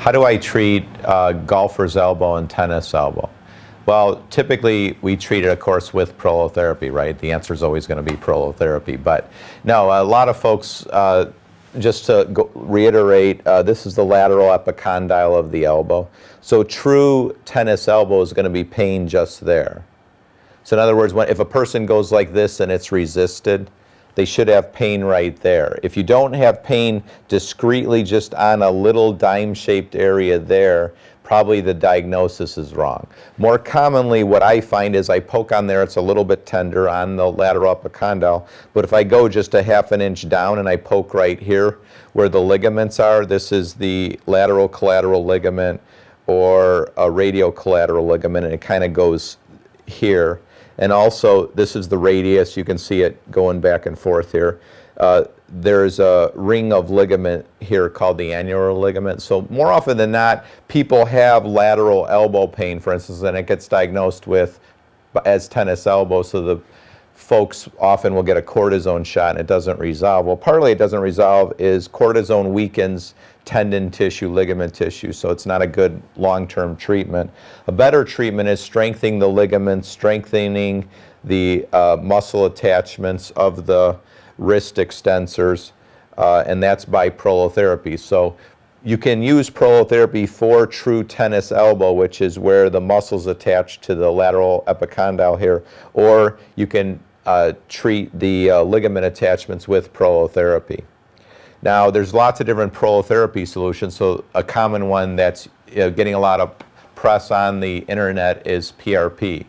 How do I treat golfer's elbow and tennis elbow? Well, typically we treat it, of course, with prolotherapy, right? The answer is always going to be prolotherapy. But no, a lot of folks, just to reiterate, this is the lateral epicondyle of the elbow. So true tennis elbow is going to be pain just there. So in other words, if a person goes like this and it's resisted, they should have pain right there. If you don't have pain discretely just on a little dime-shaped area there, probably the diagnosis is wrong. More commonly, what I find is I poke on there, it's a little bit tender on the lateral epicondyle, but if I go just a half an inch down and I poke right here where the ligaments are, this is the lateral collateral ligament or a radial collateral ligament, and it kind of goes here. And also, this is the radius. You can see it going back and forth here. There's a ring of ligament here called the annular ligament. So more often than not, people have lateral elbow pain, for instance, and it gets diagnosed with as tennis elbow. So the folks often will get a cortisone shot and it doesn't resolve. Well, partly it doesn't resolve is cortisone weakens tendon tissue, ligament tissue, so it's not a good long-term treatment. A better treatment is strengthening the ligaments, strengthening the muscle attachments of the wrist extensors, and that's by prolotherapy. So you can use prolotherapy for true tennis elbow, which is where the muscles attached to the lateral epicondyle here, or you can treat the ligament attachments with prolotherapy. Now, there's lots of different prolotherapy solutions, so a common one that's getting a lot of press on the internet is PRP.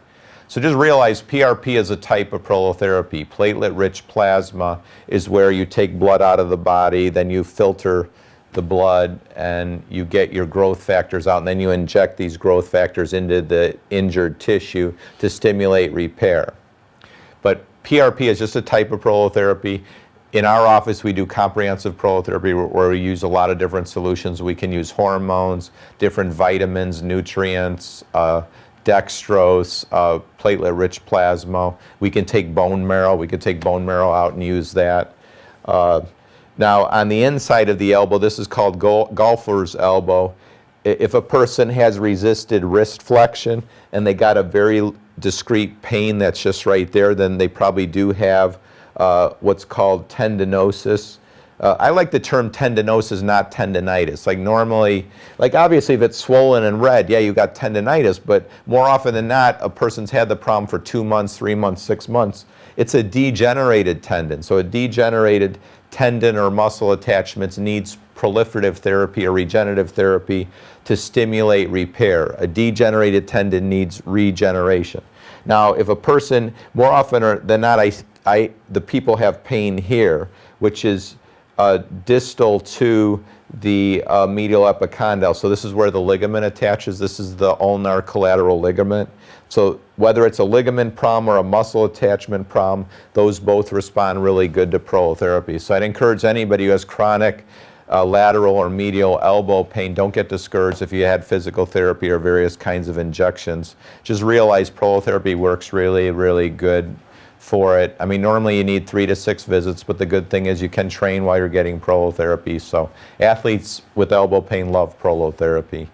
So just realize PRP is a type of prolotherapy. Platelet-rich plasma is where you take blood out of the body, then you filter the blood, and you get your growth factors out, and then you inject these growth factors into the injured tissue to stimulate repair. But PRP is just a type of prolotherapy. In our office, we do comprehensive prolotherapy where we use a lot of different solutions. We can use hormones, different vitamins, nutrients, dextrose, platelet-rich plasma. We can take bone marrow. We could take bone marrow out and use that. Now, on the inside of the elbow, this is called golfer's elbow. If a person has resisted wrist flexion and they got a very discrete pain that's just right there, then they probably do have what's called tendinosis. I like the term tendinosis, not tendinitis. Like normally, like obviously if it's swollen and red, yeah, you got tendinitis, but more often than not, a person's had the problem for 2 months, 3 months, 6 months. It's a degenerated tendon. So a degenerated tendon or muscle attachments needs proliferative therapy or regenerative therapy to stimulate repair. A degenerated tendon needs regeneration. Now, if a person, more often than not, the people have pain here, which is distal to the medial epicondyle. So this is where the ligament attaches. This is the ulnar collateral ligament. So whether it's a ligament problem or a muscle attachment problem, those both respond really good to prolotherapy. So I'd encourage anybody who has chronic lateral or medial elbow pain, don't get discouraged if you had physical therapy or various kinds of injections. Just realize prolotherapy works really, really good for it. I mean, normally you need 3 to 6 visits, but the good thing is you can train while you're getting prolotherapy. So athletes with elbow pain love prolotherapy.